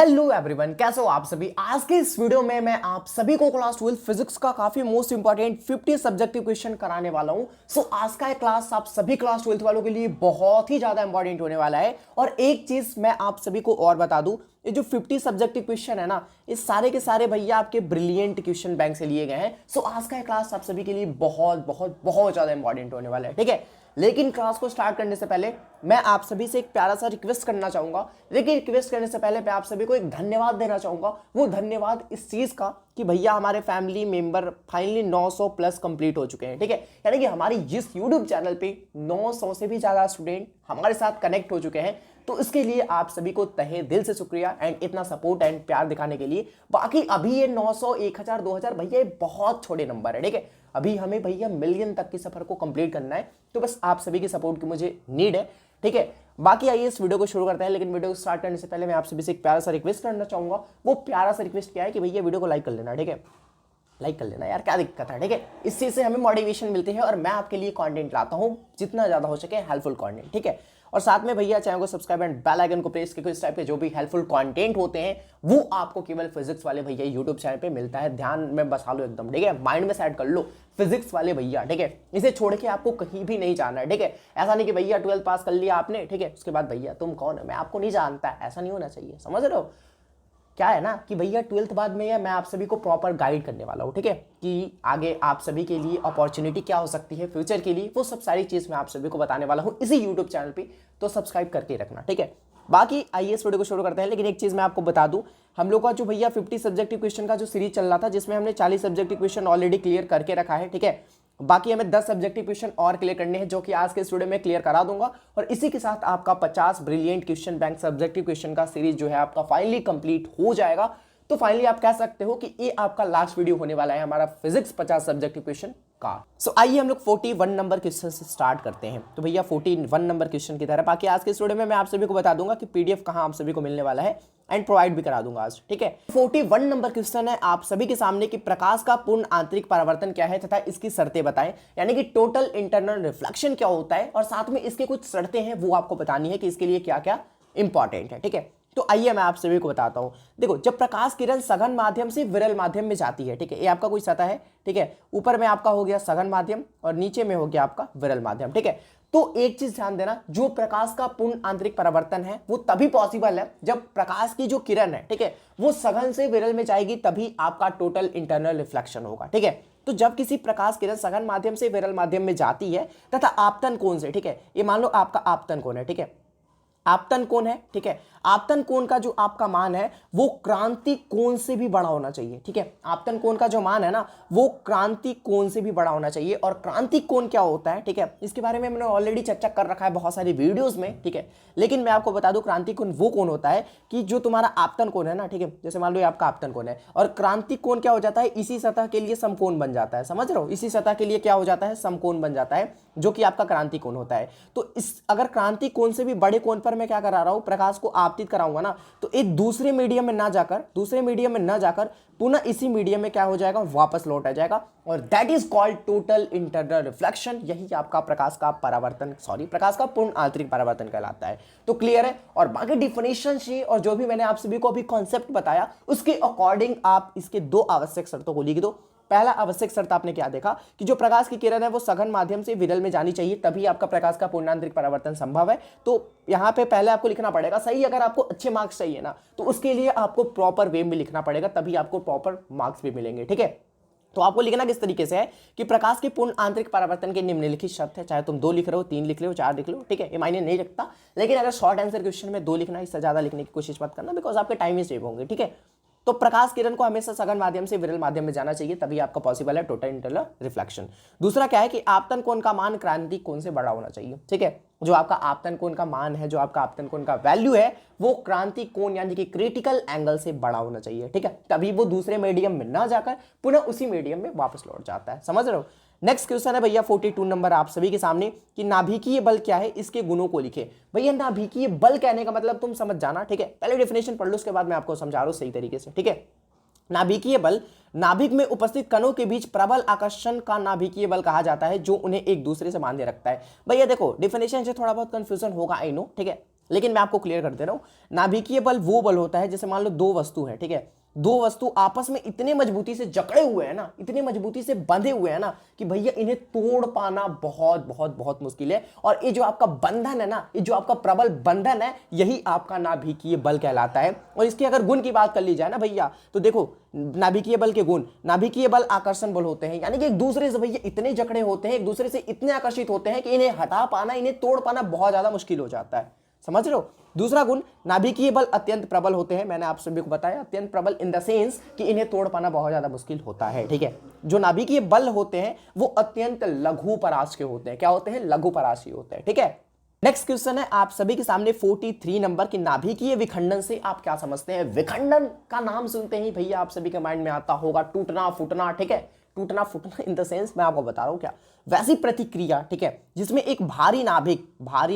Hello everyone, कैसे हो आप सभी। आज के इस वीडियो में मैं आप सभी को क्लास 12 फिजिक्स का काफी मोस्ट इंपॉर्टेंट 50 सब्जेक्टिव क्वेश्चन कराने वाला हूं। सो आज का क्लास आप सभी क्लास 12 वालों के लिए बहुत ही ज्यादा इंपॉर्टेंट होने वाला है। और एक चीज मैं आप सभी को और बता दूं, ये जो 50 सब्जेक्टिव क्वेश्चन है ना, ये सारे के सारे भैया आपके ब्रिलियंट क्वेश्चन बैंक से लिए गए हैं। सो आज का क्लास आप सभी के लिए बहुत बहुत बहुत ज्यादा इंपॉर्टेंट होने वाला है, ठीक है। लेकिन क्लास को स्टार्ट करने से पहले मैं आप सभी से एक प्यारा सा रिक्वेस्ट करना चाहूंगा। लेकिन रिक्वेस्ट करने से पहले मैं आप सभी को एक धन्यवाद देना चाहूंगा। वो धन्यवाद इस चीज का कि भैया हमारे family member finally 900 plus complete हो चुके हैं, ठीक है। यानी कि हमारी जिस यूट्यूब चैनल पे 900 से भी ज्यादा स्टूडेंट हमारे साथ कनेक्ट हो चुके हैं, तो इसके लिए आप सभी को तहे दिल से शुक्रिया एंड इतना सपोर्ट एंड प्यार दिखाने के लिए। बाकी अभी ये 900, 1000, 2000 भैया ये बहुत छोटे नंबर है, ठीक है। अभी हमें भैया मिलियन तक की सफर को कंप्लीट करना है, तो बस आप सभी की सपोर्ट की मुझे नीड है, ठीक है। बाकी आइए इस वीडियो को शुरू करते हैं। लेकिन वीडियो को स्टार्ट करने से पहले मैं आप सभी से एक प्यारा सा रिक्वेस्ट करना चाहूंगा। वो प्यारा सा रिक्वेस्ट क्या है कि भैया वीडियो को लाइक कर लेना, ठीक है। लाइक कर लेना यार, क्या दिक्कत है, ठीक है। इस चीज से हमें मोटिवेशन मिलती है और मैं आपके लिए कंटेंट लाता हूं जितना ज्यादा हो सके हेल्पफुल कंटेंट, ठीक है। और साथ में भैया चैनल को सब्सक्राइब एंड बेल आइकन को प्रेस करके इस टाइप के जो भी हेल्पफुल कंटेंट होते हैं वो आपको केवल फिजिक्स वाले भैया यूट्यूब चैनल पे मिलता है। ध्यान में बसा लो एकदम, ठीक है। माइंड में सेट कर लो, फिजिक्स वाले भैया, ठीक है। इसे छोड़ के आपको कहीं भी नहीं जाना है, ठीक है। ऐसा नहीं कि भैया 12 पास कर लिया आपने, ठीक है, उसके बाद भैया तुम कौन है, मैं आपको नहीं जानता, ऐसा नहीं होना चाहिए, समझ रहे हो। क्या है ना कि भैया 12th बाद में या मैं आप सभी को प्रॉपर गाइड करने वाला हूँ, ठीक है, कि आगे आप सभी के लिए अपॉर्चुनिटी क्या हो सकती है फ्यूचर के लिए, वो सब सारी चीज मैं आप सभी को बताने वाला हूँ इसी यूट्यूब चैनल पे। तो सब्सक्राइब करके रखना, ठीक है। बाकी आइए इस वीडियो को शुरू करते हैं। लेकिन एक चीज मैं आपको बता दूं, हम लोग का जो भैया 50 सब्जेक्टिव क्वेश्चन का जो सीरीज चल रहा था, जिसमें हमने 40 सब्जेक्टिव क्वेश्चन ऑलरेडी क्लियर करके रखा है, ठीक है। बाकी हमें 10 सब्जेक्टिव क्वेश्चन और क्लियर करने हैं, जो कि आज के इस वीडियो में क्लियर करा दूंगा। और इसी के साथ आपका 50 brilliant question bank subjective question का सीरीज जो है आपका फाइनली कंप्लीट हो जाएगा। तो फाइनली आप कह सकते हो कि ये आपका लास्ट वीडियो होने वाला है हमारा फिजिक्स 50 सब्जेक्टिव क्वेश्चन का। सो आइए हम लोग 41 नंबर क्वेश्चन से स्टार्ट करते हैं। तो भैया 41 नंबर क्वेश्चन की तरह बाकी आज के इस वीडियो में मैं आप सभी को बता दूंगा कि पीडीएफ कहां आप सभी को मिलने वाला है एंड प्रोवाइड भी करा दूंगा आज, ठीक है। 41 नंबर क्वेश्चन है आप सभी के सामने कि प्रकाश का पूर्ण आंतरिक परावर्तन क्या है तथा इसकी शर्तें बताएं। यानी कि टोटल इंटरनल रिफ्लेक्शन क्या होता है और साथ में इसके कुछ शर्तें हैं वो आपको बतानी है कि इसके लिए क्या क्या इंपॉर्टेंट है, ठीक है। तो आइए मैं आप सभी को बताता हूं। देखो, जब प्रकाश किरण सघन माध्यम से विरल माध्यम में जाती है, ठीक है, ये आपका कोई सतह है, ठीक है। ऊपर में आपका हो गया सघन माध्यम और नीचे में हो गया आपका विरल माध्यम, ठीक है। तो एक चीज ध्यान देना, जो प्रकाश का पूर्ण आंतरिक परावर्तन है वो तभी पॉसिबल है जब प्रकाश की जो किरण है, ठीक है, वो सघन से विरल में जाएगी, तभी आपका टोटल इंटरनल रिफ्लेक्शन होगा, ठीक है। तो जब किसी प्रकाश किरण सघन माध्यम से विरल माध्यम में जाती है तथा आपतन कोण से, ठीक है, ये मान लो आपका आपतन कोण है, ठीक है, आपतन कोण है, ठीक है। आपतन कोण का जो आपका मान है वो क्रांति कोण से भी बड़ा होना चाहिए, ठीक है। आपतन कोण का जो मान है ना वो क्रांति कोण से भी बड़ा होना चाहिए। और क्रांति कोण क्या होता है, ठीक है, इसके बारे में मैंने ऑलरेडी चर्चा कर रखा है बहुत सारी वीडियोस में, ठीक है। लेकिन मैं आपको बता दूं, क्रांति कोण वो कोण होता है कि जो तुम्हारा आपतन कोण है ना, ठीक है, जैसे मान लो ये आपका आपतन कोण है और क्रांति कोण क्या हो जाता है, इसी सतह के लिए समकोण बन जाता है, समझ रहे हो, इसी सतह के लिए क्या हो जाता है, समकोण बन जाता है, जो कि आपका क्रांति कोण होता है। तो इस अगर क्रांति कोण से भी बड़े कोण पर मैं क्या करा रहा हूं, प्रकाश को आपतित कराऊंगा ना, तो एक दूसरे मीडियम में ना जाकर पुनः इसी मीडियम में क्या हो जाएगा, वापस लौट आ जाएगा। और that is called total internal reflection. यही आपका प्रकाश का परावर्तन, प्रकाश का पूर्ण आंतरिक परावर्तन कहलाता है। तो क्लियर है। और बाकी डिफिनेशन से और जो भी मैंने आप सभी को अभी कॉन्सेप्ट बताया उसके अकॉर्डिंग आप इसके दो आवश्यक शर्तों को लिख दो। पहला आवश्यक शर्त आपने क्या देखा कि जो प्रकाश की किरण है वो सघन माध्यम से विरल में जानी चाहिए, तभी आपका प्रकाश का पूर्णांतरिक परावर्तन संभव है। तो यहां पे पहले आपको लिखना पड़ेगा सही। अगर आपको अच्छे मार्क्स चाहिए ना तो उसके लिए आपको प्रॉपर वे में लिखना पड़ेगा, तभी आपको प्रॉपर मार्क्स भी मिलेंगे, ठीक है। तो आपको लिखना किस तरीके से है कि प्रकाश के पूर्ण आंतरिक परावर्तन के निम्नलिखित शर्त है। चाहे तुम 2 लिख रहे हो, 3 लिख रहे हो, 4 लिख लो, ठीक है, ये मायने नहीं रखता। लेकिन अगर शॉर्ट आंसर क्वेश्चन में 2 लिखना, इससे ज्यादा लिखने की कोशिश मत करना, बिकॉज आपके टाइम ही सेव होंगे, ठीक है। तो प्रकाश किरण को हमेशा सघन माध्यम से विरल माध्यम में जाना चाहिए, तभी आपका पॉसिबल है टोटल इंटरनल रिफ्लेक्शन। दूसरा क्या है कि आपतन कोण का मान क्रांति कोण से बड़ा होना चाहिए, ठीक है। जो आपका आपतन कोण का मान है, जो आपका आपतन कोण का वैल्यू है वो क्रांति कोण यानी कि क्रिटिकल एंगल से बड़ा होना चाहिए, ठीक है। तभी वो दूसरे मीडियम में ना जाकर पुनः उसी मीडियम में वापस लौट जाता है, समझ रहे हो। नेक्स्ट क्वेश्चन है भैया 42 नंबर आप सभी के सामने कि नाभिकीय बल क्या है, इसके गुणों को लिखे। भैया नाभिकीय बल कहने का मतलब तुम समझ जाना, ठीक है। पहले डेफिनेशन पढ़ लो, उसके बाद मैं आपको समझा रहा हूं सही तरीके से, ठीक है। नाभिकीय बल नाभिक में उपस्थित कणों के बीच प्रबल आकर्षण का नाभिकीय बल कहा जाता है, जो उन्हें एक दूसरे से बांधे रखता है। भैया देखो, डेफिनेशन से थोड़ा बहुत कंफ्यूजन होगा, आई नो, ठीक है। लेकिन मैं आपको क्लियर कर दे रहा हूं, नाभिकीय बल वो बल होता है जैसे मान लो दो वस्तु है, ठीक है, दो वस्तु आपस में इतने मजबूती से जकड़े हुए हैं ना, इतने मजबूती से बंधे हुए हैं ना कि भैया इन्हें तोड़ पाना बहुत बहुत बहुत मुश्किल है। और ये जो आपका बंधन है ना, ये जो आपका प्रबल बंधन है, यही आपका नाभिकीय बल कहलाता है। और इसके अगर गुण की बात कर ली जाए ना भैया, तो देखो नाभिकीय बल के गुण, नाभिकीय बल आकर्षण बल होते हैं, यानी कि एक दूसरे से भैया इतने जकड़े होते हैं, एक दूसरे से इतने आकर्षित होते हैं कि इन्हें हटा पाना, इन्हें तोड़ पाना बहुत ज्यादा मुश्किल हो जाता है। समझ रहे हो। दूसरा गुण, नाभिकीय बल अत्यंत प्रबल होते हैं। मैंने आप सभी को बताया अत्यंत प्रबल इन द सेंस कि इन्हें तोड़ पाना बहुत ज्यादा मुश्किल होता है, ठीक है। जो नाभिकीय बल होते हैं वो अत्यंत लघु परास के होते हैं। क्या होते हैं? लघु परासी होते हैं, ठीक है। नेक्स्ट क्वेश्चन है आप सभी के सामने 43 नंबर की, नाभिकीय विखंडन से आप क्या समझते हैं? विखंडन का नाम सुनते ही भैया आप सभी के माइंड में आता होगा टूटना फूटना, ठीक है, टूटना फूटना इन द सेंस मैं आपको बता रहा हूं क्या, वैसी प्रतिक्रिया, ठीक है, जिसमें एक भारी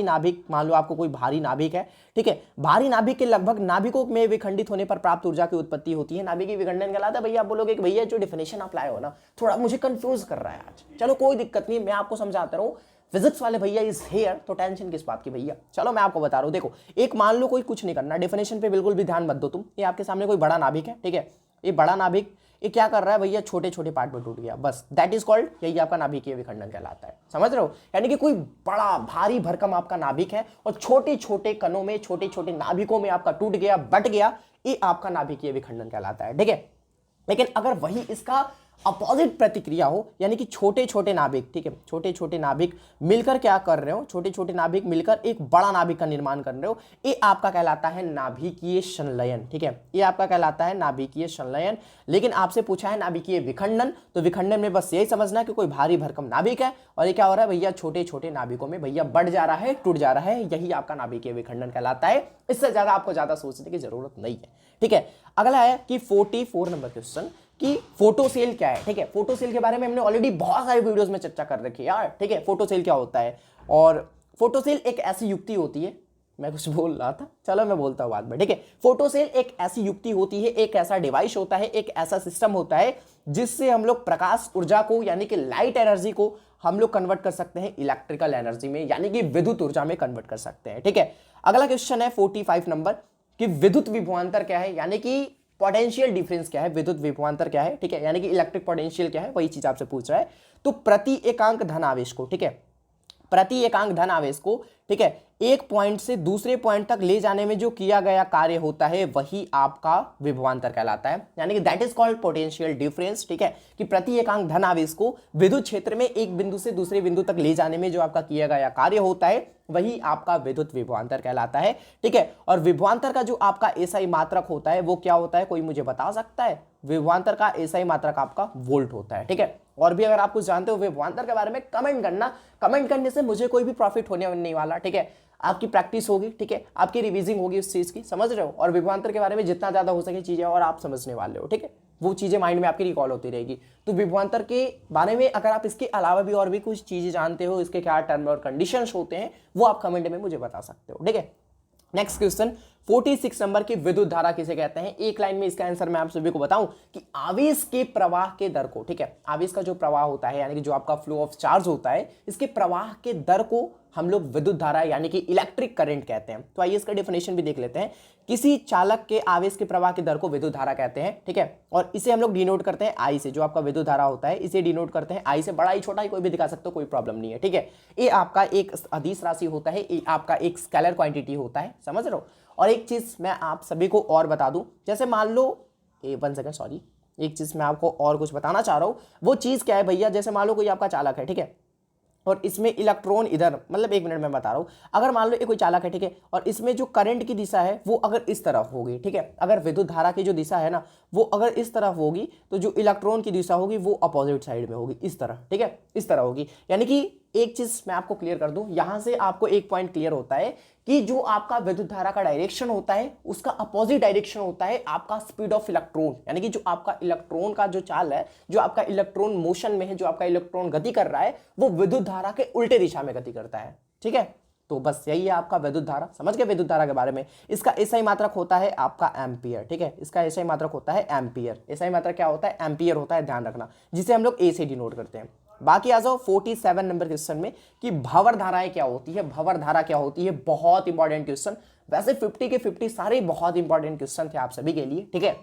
नाभिक मान लो आपको कोई भारी नाभिक है, ठीक है, भारी नाभिक के लगभग नाभिकों में विखंडित होने पर प्राप्त ऊर्जा की उत्पत्ति होती है, नाभिकीय विखंडन कहलाता है। भैया आप बोलोगे कि भैया जो डिफिनेशन आप लाए हो ना थोड़ा मुझे कंफ्यूज कर रहा है आज, चलो कोई दिक्कत नहीं, मैं आपको समझाता रहूं। फिजिक्स वाले भैया इज हेयर, तो टेंशन किस बात की भैया। चलो मैं आपको बता रहा हूं, देखो एक मान लो कोई कुछ नहीं करना, डेफिनेशन पे बिल्कुल भी ध्यान मत दो तुम। ये आपके सामने कोई बड़ा नाभिक है, ठीक है, ये बड़ा नाभिक ये क्या कर रहा है भैया, छोटे छोटे पार्ट में टूट गया, बस दैट इज कॉल्ड, यही आपका नाभिकीय विखंडन कहलाता है। समझ रहे हो। यानी कि कोई बड़ा भारी भरकम आपका नाभिक है और छोटे छोटे कणों में, छोटे छोटे नाभिकों में आपका टूट गया, बट गया, ये आपका नाभिकीय विखंडन कहलाता है, ठीक है। लेकिन अगर वही इसका अपोजिट प्रतिक्रिया हो, यानी कि छोटे छोटे नाभिक, ठीक है, छोटे छोटे नाभिक मिलकर क्या कर रहे हो, छोटे छोटे नाभिक मिलकर एक बड़ा नाभिक का निर्माण कर रहे हो, ये आपका कहलाता है नाभिकीय संलयन, ठीक है, ये आपका कहलाता है नाभिकीय संलयन। लेकिन आपसे पूछा है नाभिकीय विखंडन, तो विखंडन में बस यही समझना कि कोई भारी भरकम नाभिक है और ये क्या हो रहा है भैया, छोटे छोटे नाभिकों में भैया बढ़ जा रहा है, टूट जा रहा है, यही आपका नाभिकीय विखंडन कहलाता है। इससे ज्यादा आपको ज्यादा सोचने की जरूरत नहीं है, ठीक है। अगला है कि 44 नंबर क्वेश्चन कि फोटोसेल क्या है, ठीक है। फोटोसेल के बारे में हमने ऑलरेडी बहुत सारे वीडियोस में चर्चा कर रखी है यार, ठीक है। फोटोसेल क्या होता है, और फोटोसेल एक ऐसी युक्ति होती है, मैं कुछ बोल रहा था, चलो मैं बोलता हूं बाद में, ठीक है। फोटोसेल एक ऐसी युक्ति होती है, एक ऐसा डिवाइस होता है, एक ऐसा सिस्टम होता है जिससे हम लोग प्रकाश ऊर्जा को, यानी कि लाइट एनर्जी को हम लोग कन्वर्ट कर सकते हैं इलेक्ट्रिकल एनर्जी में, यानी कि विद्युत ऊर्जा में कन्वर्ट कर सकते हैं, ठीक है। अगला क्वेश्चन है 45 नंबर कि विद्युत विभवांतर क्या है, यानी कि पोटेंशियल डिफरेंस क्या है, विद्युत विभवांतर क्या है, ठीक है, यानी कि इलेक्ट्रिक पोटेंशियल क्या है, वही चीज आपसे पूछ रहा है। तो प्रति एकांक धन आवेश को, ठीक है, प्रति एकांक धन आवेश को, ठीक है, एक पॉइंट से दूसरे पॉइंट तक ले जाने में जो किया गया कार्य होता है वही आपका विभवांतर कहलाता है, यानी कि that is called potential difference, ठीक है, कि प्रति एकांक धन आवेश को विद्युत क्षेत्र में एक बिंदु से दूसरे बिंदु तक ले जाने में जो आपका किया गया कार्य होता है वही आपका विद्युत विभवांतर कहलाता है, ठीक है। और विभवांतर का जो आपका एसआई मात्रक होता है वो क्या होता है, कोई मुझे बता सकता है? विभवांतर का एसआई मात्रक आपका वोल्ट होता है, ठीक है। और भी अगर आप कुछ जानते हो विभवांतर के बारे में कमेंट करना, कमेंट करने से मुझे कोई भी प्रॉफिट होने नहीं वाला, ठीक है। आपकी प्रैक्टिस होगी, ठीक है, आपकी रिवीजिंग होगी उस चीज की, समझ रहे हो। और विभवांतर के बारे में जितना ज्यादा हो सके चीजें और आप समझने वाले हो, ठीक है, वो चीजें माइंड में आपकी रिकॉल होती रहेगी। तो विभवांतर के बारे में अगर आप इसके अलावा भी और भी कुछ चीजें जानते हो, इसके क्या टर्म और कंडीशंस होते हैं, वो आप कमेंट में मुझे बता सकते हो, ठीक है। नेक्स्ट क्वेश्चन 46 नंबर की, विद्युत धारा किसे कहते हैं? एक लाइन में इसका आंसर मैं आप सभी को बताऊं कि आवेश के प्रवाह के दर को, ठीक है, आवेश का जो प्रवाह होता है यानी कि जो आपका फ्लो ऑफ चार्ज होता है, इसके प्रवाह के दर को हम लोग विद्युत धारा यानी कि इलेक्ट्रिक करंट कहते हैं। तो आइए इसका डेफिनेशन भी देख लेते हैं। किसी चालक के आवेश के प्रवाह के दर को विद्युत धारा कहते हैं, ठीक है, और इसे हम लोग डिनोट करते हैं आई से, जो आपका विद्युत धारा होता है इसे डिनोट करते हैं आई से, बड़ा ही छोटा ही कोई भी दिखा सकते हो, कोई प्रॉब्लम नहीं है, ठीक है। ये आपका एक अदिश राशि होता है, ये आपका एक स्केलर क्वांटिटी होता है, समझ रहे हो। और एक चीज मैं आप सभी को और बता दूं, जैसे मान लो 1 सेकंड, सॉरी, एक चीज मैं आपको और कुछ बताना चाह रहा हूं। वो चीज क्या है भैया, जैसे मान लो कोई आपका चालक है, ठीक है, और इसमें इलेक्ट्रॉन इधर, मतलब 1 मिनट में बता रहा हूं, अगर मान लो एक कोई चालक है, ठीक है, और इसमें जो करंट की दिशा है वो अगर इस तरफ होगी, ठीक है, अगर विद्युत धारा की जो दिशा है ना वो अगर इस तरफ होगी, तो जो इलेक्ट्रॉन की दिशा होगी वो अपोजिट साइड में होगी, इस तरह, ठीक है, इस तरह होगी। यानी कि एक चीज मैं आपको क्लियर कर दूं, यहां से आपको एक पॉइंट क्लियर होता है कि जो आपका विद्युत धारा का डायरेक्शन होता है उसका अपोजिट डायरेक्शन होता है आपका स्पीड ऑफ इलेक्ट्रॉन, यानी कि जो आपका इलेक्ट्रॉन का जो चाल है, जो आपका इलेक्ट्रॉन मोशन में है, जो आपका इलेक्ट्रॉन गति कर रहा है, वो विद्युत धारा के उल्टे दिशा में गति करता है, ठीक है। तो बस यही है आपका विद्युत धारा, समझ गए विद्युत धारा के बारे में। इसका एसआई मात्रक होता है आपका एम्पियर, ठीक है, इसका एसआई मात्रक होता है एम्पियर। एसआई मात्रक क्या होता है? एम्पियर होता है, ध्यान रखना, जिसे हम लोग ए से डिनोट करते हैं। बाकी आ जाओ 47 नंबर क्वेश्चन में कि भंवर धाराएं क्या होती है, भंवर धारा क्या होती है, बहुत इंपॉर्टेंट क्वेश्चन। वैसे 50 के 50 सारे बहुत इंपॉर्टेंट क्वेश्चन थे आप सभी के लिए, ठीक है,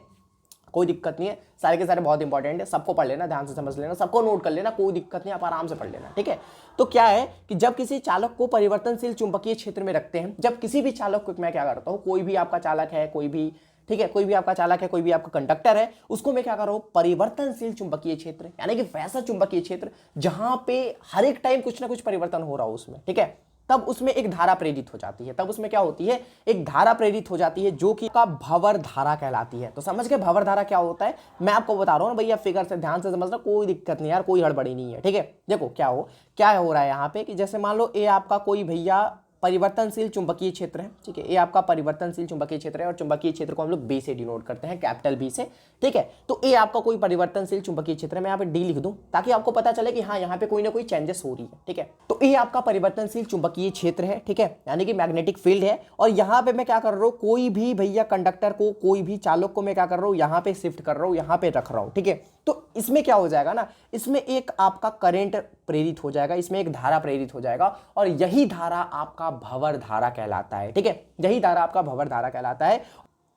कोई दिक्कत नहीं है, सारे के सारे बहुत इंपॉर्टेंट है, सबको पढ़ लेना, ध्यान से समझ लेना, सबको नोट कर लेना, कोई दिक्कत नहीं, आप आराम से पढ़ लेना, ठीक है। तो क्या है कि जब किसी चालक को परिवर्तनशील चुंबकीय क्षेत्र में रखते हैं, जब किसी भी चालक को, मैं क्या करता हूं, कोई भी आपका चालक है, कोई भी, ठीक है, कोई भी आपका चालक है, कोई भी आपका कंडक्टर है, उसको मैं क्या कर रहा हूं, परिवर्तनशील चुंबकीय क्षेत्र, यानी कि वैसा चुंबकीय क्षेत्र जहां पे हर एक टाइम कुछ ना कुछ परिवर्तन हो रहा हो उसमें, ठीक है, तब उसमें एक धारा प्रेरित हो जाती है, तब उसमें क्या होती है, एक धारा प्रेरित हो जाती है जो कि का भंवर धारा कहलाती है। तो समझ गए भंवर धारा क्या होता है, मैं आपको बता रहा हूं ना भैया, फिगर से ध्यान से समझना, कोई दिक्कत नहीं यार, कोई हड़बड़ी नहीं है, ठीक है। देखो क्या हो रहा है यहाँ पे कि जैसे मान लो ये आपका कोई भैया परिवर्तनशील चुंबकीय क्षेत्र है, ठीक है, ये आपका परिवर्तनशील चुंबकीय क्षेत्र है और चुंबकीय क्षेत्र को हम लोग बी से डिनोट करते हैं, कैपिटल बी से, ठीक है। तो ये आपका कोई परिवर्तनशील चुंबकीय क्षेत्र है, मैं यहाँ पे डी लिख दूं ताकि आपको पता चले कि हाँ यहाँ पे कोई ना कोई चेंजेस हो रही है, ठीक है। तो ये आपका परिवर्तनशील चुंबकीय क्षेत्र है, ठीक है, यानी कि मैग्नेटिक फील्ड है। और यहाँ पे मैं क्या कर रहा हूँ, कोई भी भैया कंडक्टर को, कोई भी चालक को मैं क्या कर रहा हूँ, यहाँ पे शिफ्ट कर रहा हूँ, यहाँ पे रख रहा हूँ, ठीक है। तो इसमें क्या हो जाएगा ना, इसमें एक आपका करंट प्रेरित हो जाएगा, इसमें एक धारा प्रेरित हो जाएगा और यही धारा आपका भंवर धारा कहलाता है, ठीक है, यही धारा आपका भंवर धारा कहलाता है।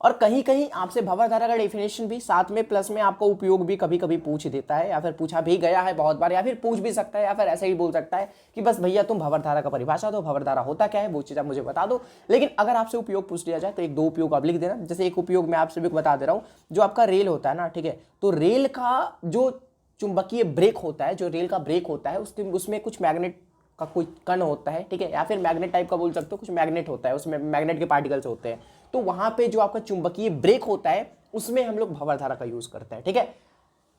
और कहीं कहीं आपसे भंवर धारा का डेफिनेशन भी साथ में प्लस में आपको उपयोग भी कभी कभी पूछ देता है, या फिर पूछा भी गया है बहुत बार, या फिर पूछ भी सकता है, या फिर ऐसे ही बोल सकता है कि बस भैया तुम भंवर धारा का परिभाषा दो, भंवर धारा होता क्या है वो चीज आप मुझे बता दो। लेकिन अगर आपसे उपयोग पूछ लिया जाए तो एक दो उपयोग आप लिख देना। जैसे एक उपयोग मैं आपसे भी बता दे रहा हूँ, जो आपका रेल होता है ना, ठीक है, तो रेल का जो चुंबकीय ब्रेक होता है, जो रेल का ब्रेक होता है, उसमें कुछ मैग्नेट का कोई कण होता है, ठीक है, या फिर मैग्नेट टाइप का बोल सकते हो, कुछ मैग्नेट होता है, उसमें मैग्नेट के पार्टिकल्स होते हैं। तो वहां पे जो आपका चुंबकीय ब्रेक होता है उसमें हम लोग भंवर धारा का यूज करते हैं, ठीक है।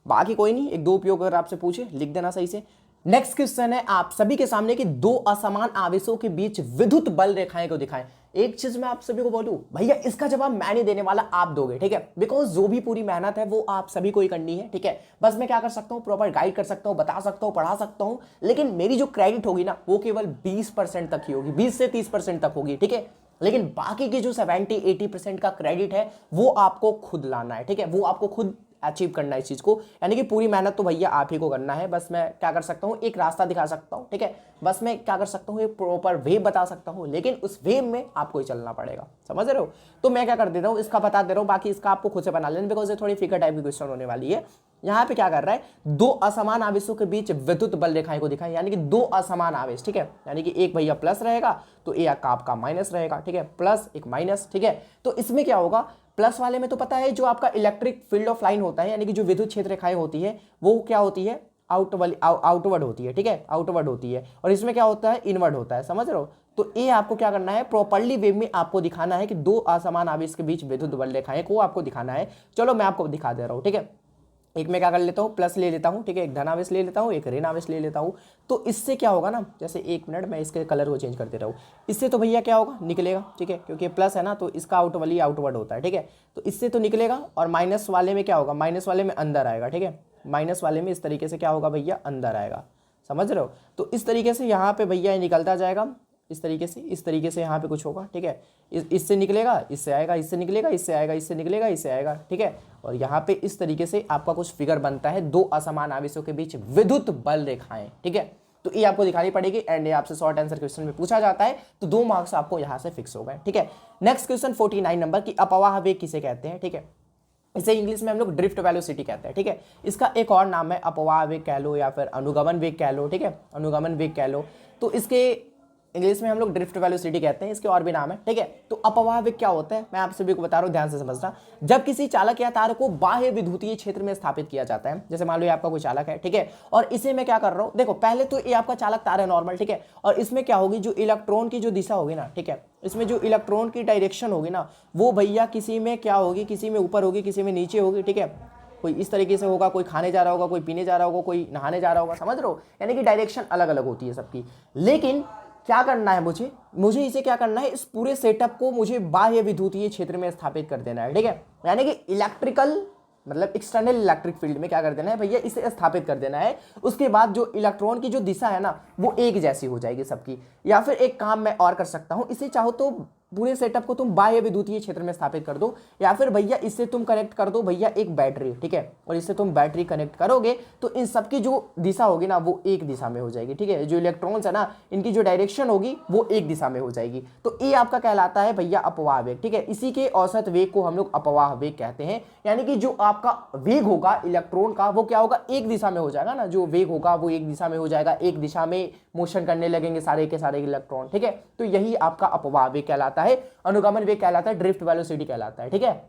बाकी कोई नहीं, एक दो उपयोग अगर आपसे पूछे लिख देना सही से। नेक्स्ट क्वेश्चन है आप सभी के सामने कि दो असमान आवेशों के बीच विद्युत बल रेखाएं को दिखाएं। एक चीज मैं आप सभी को बोलूं भैया, इसका जवाब मैं नहीं देने वाला, आप दोगे, ठीक है, बिकॉज जो भी पूरी मेहनत है वो आप सभी को ही करनी है, ठीक है। बस मैं क्या कर सकता हूं, प्रॉपर गाइड कर सकता हूं, बता सकता हूं, पढ़ा सकता हूं, लेकिन मेरी जो क्रेडिट होगी ना वो केवल 20% तक ही होगी, 20 से 30% तक होगी, ठीक है। लेकिन बाकी की जो 70-80% का क्रेडिट है वो आपको खुद लाना है, ठीक है, वो आपको खुद अचीव करना है इस चीज को, यानी कि पूरी मेहनत तो भैया आप ही को करना है। बस मैं क्या कर सकता हूँ, एक रास्ता दिखा सकता हूँ, ठीक है, बस मैं क्या कर सकता हूँ, एक प्रॉपर वे बता सकता हूँ, लेकिन उस वे में आपको ही चलना पड़ेगा, समझ रहे हो। तो मैं क्या कर देता हूँ, इसका बता दे रहा हूँ, बाकी इसका आपको खुद से बना लेना, बिकॉज ये थोड़ी फिगर टाइप की क्वेश्चन होने वाली है। यहाँ पे क्या कर रहा है, दो असमान आवेशों के बीच विद्युत बल रेखाएं को दिखाएं, यानी कि दो असमान आवेश, ठीक है, यानी कि एक भैया प्लस रहेगा तो एक आपका माइनस रहेगा, ठीक है, प्लस एक माइनस, ठीक है। तो इसमें क्या होगा, प्लस वाले में तो पता है जो आपका इलेक्ट्रिक फील्ड ऑफ लाइन होता है, यानी कि जो विद्युत क्षेत्र रेखाएं होती है वो क्या होती है, आउटवर्ड होती है, ठीक है, आउटवर्ड होती है। और इसमें क्या होता है, इनवर्ड होता है, समझ रहे हो। तो ये आपको क्या करना है, प्रॉपर्ली वे में आपको दिखाना है कि दो असमान आवेश के बीच विद्युत बल रेखाएं को आपको दिखाना है। चलो मैं आपको दिखा दे रहा हूँ, ठीक है। एक मैं क्या कर लेता हूँ, प्लस ले लेता हूँ, ठीक है, एक धनावेश ले लेता हूँ, एक ऋण आवेश ले लेता हूँ। तो इससे क्या होगा ना, जैसे एक मिनट मैं इसके कलर को चेंज करते रहूँ, इससे तो भैया क्या होगा, निकलेगा, ठीक है, क्योंकि प्लस है ना तो इसका आउटवर्ड होता है, ठीक है। तो इससे तो निकलेगा, और माइनस वाले में क्या होगा, माइनस वाले में अंदर आएगा, ठीक है, माइनस वाले में इस तरीके से क्या होगा भैया, अंदर आएगा, समझ रहे हो। तो इस तरीके से यहाँ पे भैया निकलता जाएगा, इस तरीके से यहाँ पे कुछ होगा, ठीक है, इससे निकलेगा, इससे आएगा, इससे निकलेगा, इससे आएगा, इससे निकलेगा, इससे आएगा, ठीक है। और यहाँ पे इस तरीके से आपका कुछ फिगर बनता है, दो असमान आवेशों के बीच विद्युत बल रेखाएं, ठीक है। तो ये आपको दिखानी पड़ेगी, एंड ये आपसे शॉर्ट आंसर क्वेश्चन में पूछा जाता है, तो 2 मार्क्स आपको यहाँ से फिक्स हो गए, ठीक है। नेक्स्ट क्वेश्चन 49 नंबर की अपवाह वेग किसे कहते हैं, ठीक है। इसे इंग्लिश में हम लोग ड्रिफ्ट वेलोसिटी कहते हैं, ठीक है। इसका एक और नाम है अपवाह वेग कह लो, या फिर अनुगमन वेग कह लो, ठीक है, अनुगमन वेग कह लो। तो इसके इंग्लिश में हम लोग ड्रिफ्ट वेलोसिटी कहते हैं, इसके और भी नाम है, ठीक है। तो अपवाह वेग क्या होता है, मैं आप सभी को बता रहा हूँ, ध्यान से समझना। जब किसी चालक या तार को बाह्य विद्युतीय क्षेत्र में स्थापित किया जाता है, जैसे मान लो ये आपका कोई चालक है, ठीक है, और इसे मैं क्या कर रहा हूँ, देखो पहले तो ये आपका चालक तार है नॉर्मल, ठीक है, और इसमें क्या होगी, जो इलेक्ट्रॉन की जो दिशा होगी ना, ठीक है, इसमें जो इलेक्ट्रॉन की डायरेक्शन होगी ना, वो भैया किसी में क्या होगी, किसी में ऊपर होगी, किसी में नीचे होगी, ठीक है। कोई इस तरीके से होगा, कोई खाने जा रहा होगा, कोई पीने जा रहा होगा, कोई नहाने जा रहा होगा, समझ रहे हो, यानी कि डायरेक्शन अलग अलग होती है सबकी। लेकिन क्या करना है, मुझे इसे क्या करना है, इस पूरे सेटअप को मुझे बाह्य विद्युतीय क्षेत्र में स्थापित कर देना है, ठीक है, यानी कि इलेक्ट्रिकल मतलब एक्सटर्नल इलेक्ट्रिक फील्ड में क्या कर देना है भैया, इसे स्थापित कर देना है। उसके बाद जो इलेक्ट्रॉन की जो दिशा है ना वो एक जैसी हो जाएगी सबकी। या फिर एक काम मैं और कर सकता हूं, इसे चाहो तो पूरे सेटअप को तुम बाह्य विद्युतीय क्षेत्र में स्थापित कर दो, या फिर भैया इससे तुम कनेक्ट कर दो भैया एक बैटरी, ठीक है, और इससे तुम बैटरी कनेक्ट करोगे तो इन सबकी जो दिशा होगी ना वो एक दिशा में हो जाएगी, ठीक है। जो इलेक्ट्रॉन्स है ना इनकी जो डायरेक्शन होगी वो एक दिशा में हो जाएगी। तो ये आपका कहलाता है भैया अपवाह वेग, ठीक है। इसी के औसत वेग को हम लोग अपवाह वेग कहते हैं, यानी कि जो आपका वेग होगा इलेक्ट्रॉन का वो क्या होगा, एक दिशा में हो जाएगा ना, जो वेग होगा वो एक दिशा में हो जाएगा, एक दिशा में मोशन करने लगेंगे सारे के सारे इलेक्ट्रॉन, ठीक है। तो यही आपका अपवाह वेग कहलाता है, अनुगमन वेग कहलाता है, ड्रिफ्ट वेलोसिटी कहलाता है, ठीक है।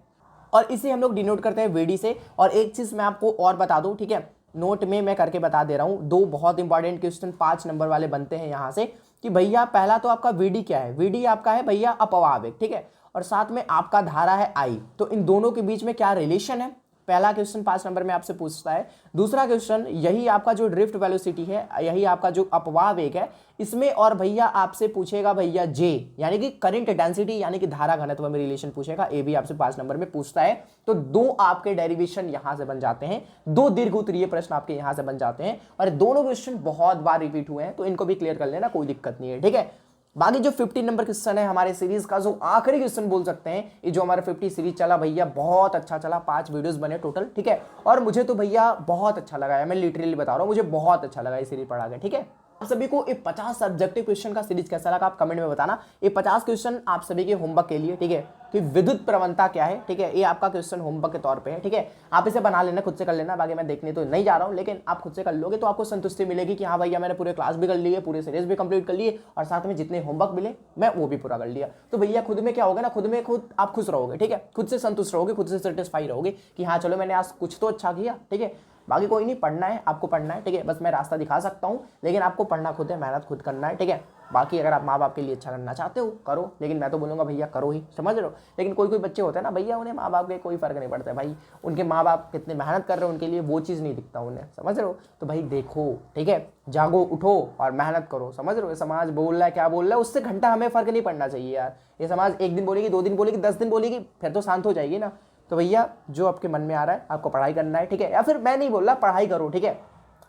और इसे हम लोग डिनोट करते हैं वीडी से। और एक चीज मैं आपको और बता दूं, ठीक है, नोट में मैं करके बता दे रहा हूं, दो बहुत इंपॉर्टेंट क्वेश्चन 5 नंबर वाले बनते हैं यहां से, कि भैया पहला तो आपका वीडी क्या है, वीडी आपका है भैया अपवाह वेग, ठीक है, और साथ में आपका धारा है आई, तो इन दोनों के बीच में क्या रिलेशन है, पहला क्वेश्चन 5 नंबर में आपसे पूछता है। दूसरा क्वेश्चन यही आपका जो ड्रिफ्ट वेलोसिटी है, यही आपका जो अपवाह वेग है, इसमें और भैया आपसे पूछेगा भैया जे, यानी कि करंट डेंसिटी यानी कि धारा घनत्व में रिलेशन पूछेगा, ए भी आपसे 5 नंबर में पूछता है। तो दो आपके डेरिवेशन यहां से बन जाते हैं, दो दीर्घ उत्तरीय प्रश्न आपके यहां से बन जाते हैं, और दोनों क्वेश्चन बहुत बार रिपीट हुए हैं, तो इनको भी क्लियर कर लेना, कोई दिक्कत नहीं है, ठीक है। बाकी जो 15 नंबर क्वेश्चन है हमारे सीरीज का, जो आखिरी क्वेश्चन बोल सकते हैं, ये जो हमारा 50 सीरीज चला भैया बहुत अच्छा चला, 5 वीडियोस बने टोटल, ठीक है। और मुझे तो भैया बहुत अच्छा लगा है, मैं लिटरली बता रहा हूँ, मुझे बहुत अच्छा लगा ये सीरीज पढ़ा के, ठीक है। आप सभी को ये 50 सब्जेक्टिव क्वेश्चन का सीरीज कैसा लगा आप कमेंट में बताना। ये 50 क्वेश्चन आप सभी के होमवर्क के लिए, ठीक है, कि विद्युत प्रवणता क्या है, ठीक है, ये आपका क्वेश्चन होमवर्क के तौर पे है, ठीक है। आप इसे बना लेना, खुद से कर लेना, बाकी मैं देखने तो नहीं जा रहा हूँ, लेकिन आप खुद से कर लोगे तो आपको संतुष्टि मिलेगी कि हाँ भैया मैंने पूरे क्लास भी कर ली है, पूरे सीरीज भी कंप्लीट कर लिए, और साथ में जितने होमवर्क मिले मैं वो भी पूरा कर लिया। तो भैया खुद में क्या होगा ना, खुद आप खुश रहोगे, ठीक है, खुद से संतुष्ट रहोगे, खुद से सेटिस्फाई रहोगे कि हाँ चलो मैंने आज कुछ तो अच्छा किया, ठीक है। बाकी कोई नहीं, पढ़ना है आपको, पढ़ना है, ठीक है, बस मैं रास्ता दिखा सकता हूँ, लेकिन आपको पढ़ना खुद है, मेहनत खुद करना है, ठीक है। बाकी अगर आप माँ बाप के लिए अच्छा करना चाहते हो करो, लेकिन मैं तो बोलूँगा भैया करो ही, समझ रहे हो। लेकिन कोई बच्चे होते हैं ना भैया, उन्हें माँ बाप के कोई फर्क नहीं पड़ता है भाई, उनके माँ बाप कितने मेहनत कर रहे हैं उनके लिए, वो चीज़ नहीं दिखता उन्हें, समझ रहे हो। तो भाई देखो, ठीक है, जागो उठो और मेहनत करो, समझ रहे हो। समाज बोल रहा है क्या बोल रहा है, उससे घंटा हमें फर्क नहीं पड़ना चाहिए यार। ये समाज एक दिन बोलेगी, 2 दिन बोलेगी, 10 दिन बोलेगी, फिर तो शांत हो जाएगी ना। तो भैया जो आपके मन में आ रहा है आपको पढ़ाई करना है, ठीक है, या फिर मैं नहीं बोल रहा, पढ़ाई करो, ठीक है।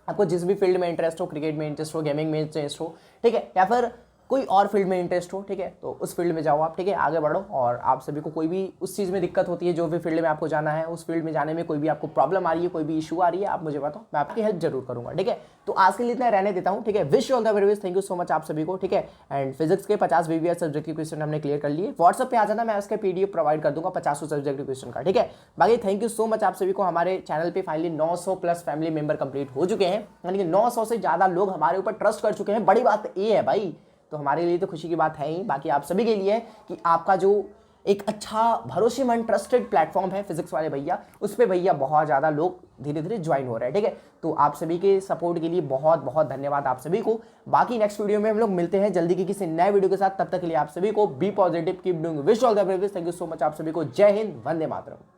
आपको जिस भी फील्ड में इंटरेस्ट हो, क्रिकेट में इंटरेस्ट हो, गेमिंग में इंटरेस्ट हो, ठीक है, या फिर कोई और फील्ड में इंटरेस्ट हो, ठीक है, तो उस फील्ड में जाओ आप, ठीक है, आगे बढ़ो। और आप सभी को कोई भी उस चीज़ में दिक्कत होती है, जो भी फील्ड में आपको जाना है, उस फील्ड में जाने में कोई भी आपको प्रॉब्लम आ रही है, कोई भी इशू आ रही है, आप मुझे बताओ, मैं आपकी हेल्प जरूर करूंगा, ठीक है। तो आज के लिए इतना रहने देता हूँ, ठीक है। Wish all the very best, thank you so much आप सभी को, ठीक है। एंड फिजिक्स के 50 VVS सब्जेक्ट के क्वेश्चन हमने क्लियर कर लिए। व्हाट्सअप पे आ जाना, मैं उसका PDF प्रोवाइड कर दूंगा 50 सब्जेक्ट के क्वेश्चन का, ठीक है। बाकी थैंक यू सो मच आप सभी को। हमारे चैनल पे finally 900 plus family member complete हो चुके हैं, यानी कि 900 से ज़्यादा लोग हमारे ऊपर ट्रस्ट कर चुके हैं। बड़ी बात ये है भाई, तो हमारे लिए तो खुशी की बात है ही, बाकी आप सभी के लिए है कि आपका जो एक अच्छा भरोसेमंद ट्रस्टेड प्लेटफॉर्म है फिजिक्स वाले भैया, उस पर भैया बहुत ज़्यादा लोग धीरे धीरे ज्वाइन हो रहे हैं, ठीक है। तो आप सभी के सपोर्ट के लिए बहुत बहुत धन्यवाद आप सभी को। बाकी नेक्स्ट वीडियो में हम लोग मिलते हैं जल्दी की किसी नए वीडियो के साथ, तब तक के लिए आप सभी को be positive, keep doing, wish all the best, thank you so much आप सभी को। जय हिंद, वंदे मातरम।